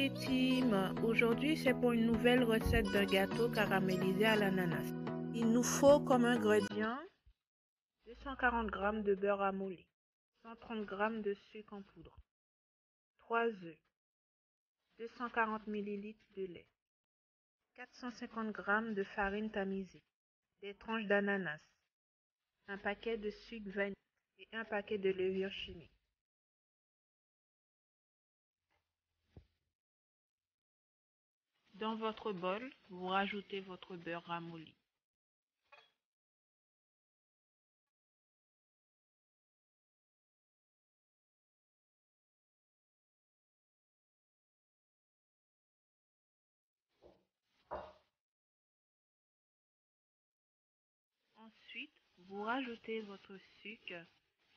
les teams, aujourd'hui c'est pour une nouvelle recette d'un gâteau caramélisé à l'ananas. Il nous faut comme ingrédients 240 g de beurre amolli, 130 g de sucre en poudre, 3 œufs, 240 ml de lait, 450 g de farine tamisée, des tranches d'ananas, un paquet de sucre vanille et un paquet de levure chimique. Dans votre bol, vous rajoutez votre beurre ramolli. Ensuite, vous rajoutez votre sucre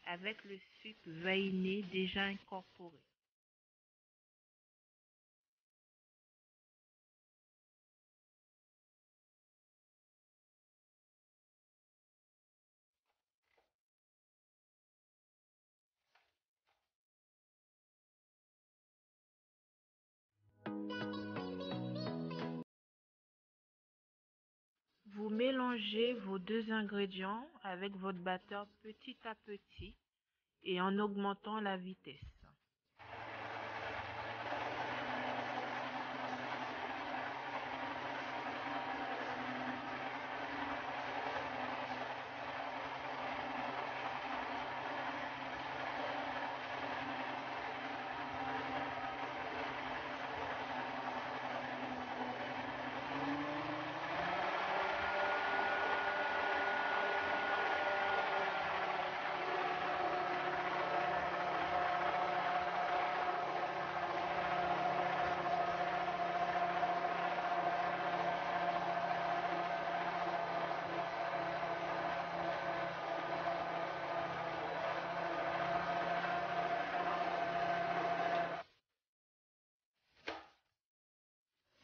avec le sucre vanillé déjà incorporé. Vous mélangez vos deux ingrédients avec votre batteur petit à petit et en augmentant la vitesse.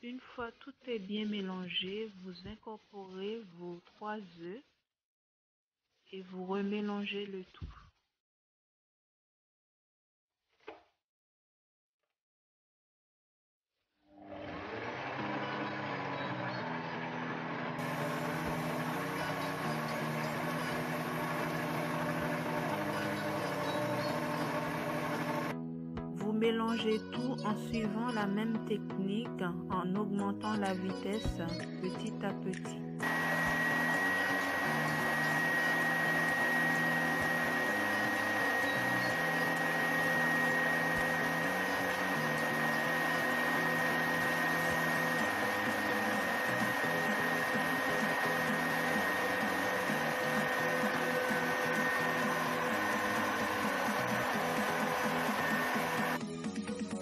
Une fois tout est bien mélangé, vous incorporez vos 3 œufs et vous remélangez le tout. Vous mélangez tout en suivant la même technique, en augmentant la vitesse petit à petit.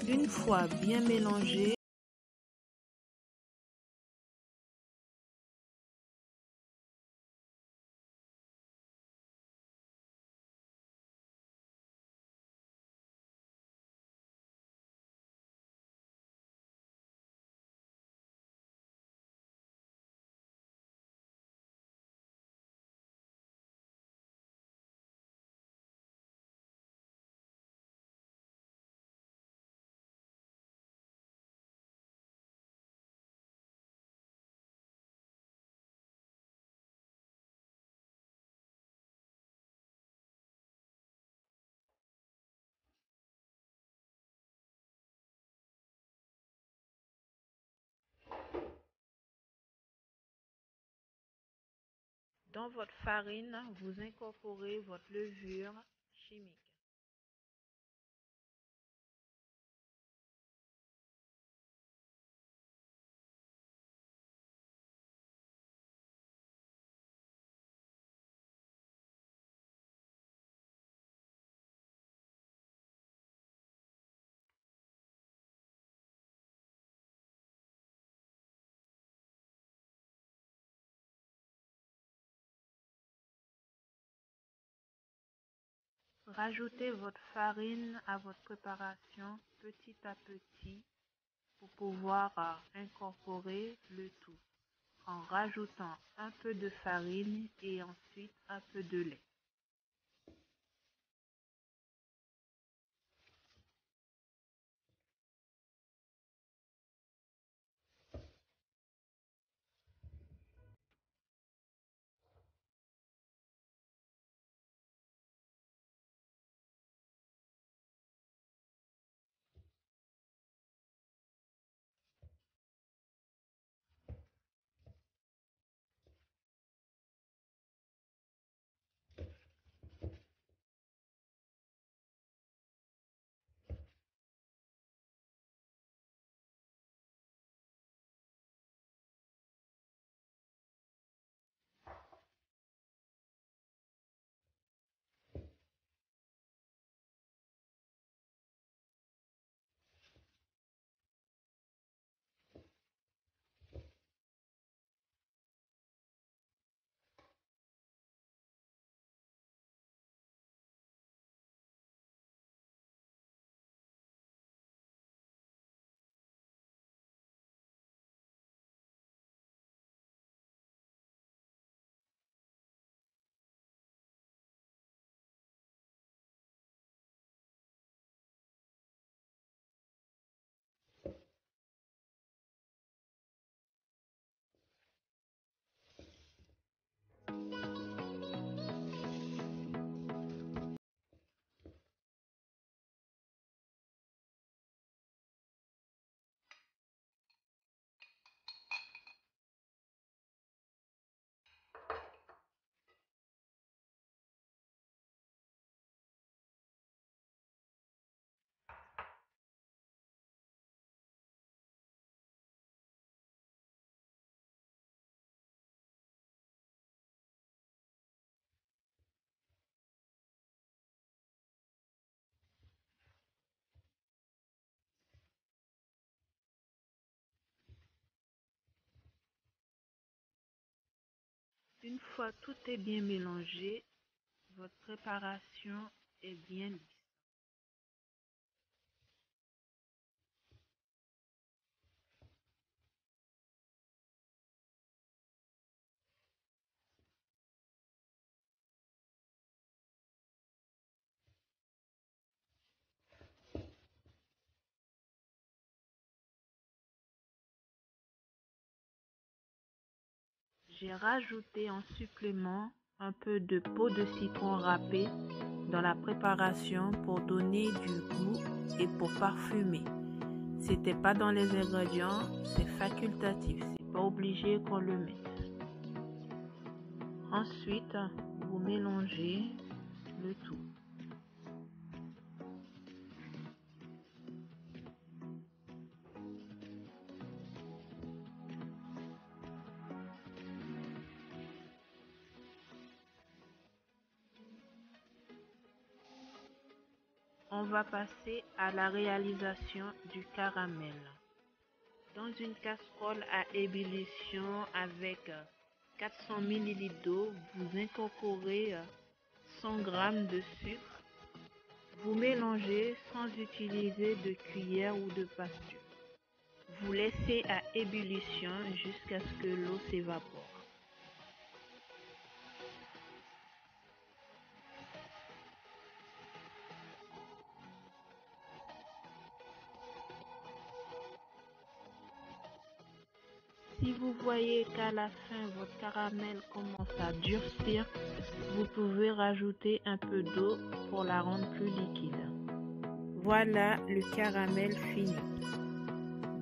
Une fois bien mélangé, dans votre farine, vous incorporez votre levure chimique. Rajoutez votre farine à votre préparation petit à petit pour pouvoir incorporer le tout en rajoutant un peu de farine et ensuite un peu de lait. Une fois tout est bien mélangé, votre préparation est bien lisse. J'ai rajouté en supplément un peu de peau de citron râpée dans la préparation pour donner du goût et pour parfumer. C'était pas dans les ingrédients, c'est facultatif, c'est pas obligé qu'on le mette. Ensuite, vous mélangez le tout. On va passer à la réalisation du caramel. Dans une casserole à ébullition avec 400 ml d'eau, vous incorporez 100 g de sucre. Vous mélangez sans utiliser de cuillère ou de pasture. Vous laissez à ébullition jusqu'à ce que l'eau s'évapore. Si vous voyez qu'à la fin votre caramel commence à durcir, vous pouvez rajouter un peu d'eau pour la rendre plus liquide. Voilà le caramel fini.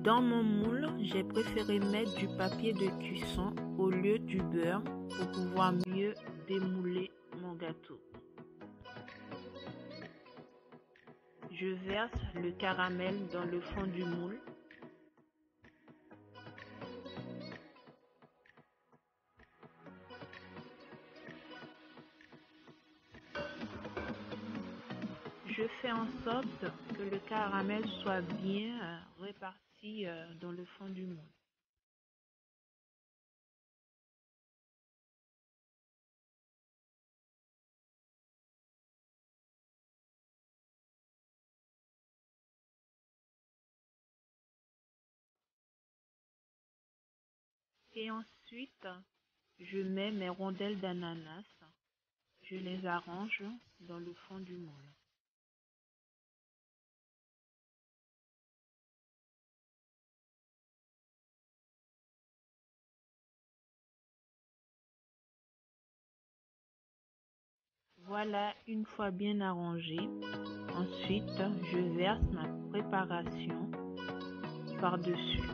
Dans mon moule, j'ai préféré mettre du papier de cuisson au lieu du beurre pour pouvoir mieux démouler mon gâteau. Je verse le caramel dans le fond du moule. Je fais en sorte que le caramel soit bien réparti dans le fond du moule. Et ensuite, je mets mes rondelles d'ananas. Je les arrange dans le fond du moule. Voilà, une fois bien arrangé. Ensuite, je verse ma préparation par-dessus.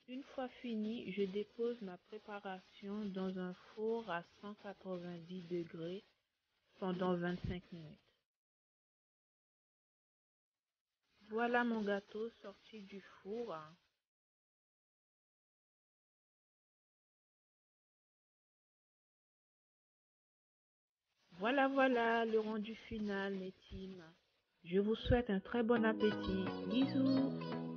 Une fois fini, je dépose ma préparation dans un four à 190 degrés pendant 25 minutes. Voilà mon gâteau sorti du four. Voilà le rendu final, mes teams. Je vous souhaite un très bon appétit. Bisous!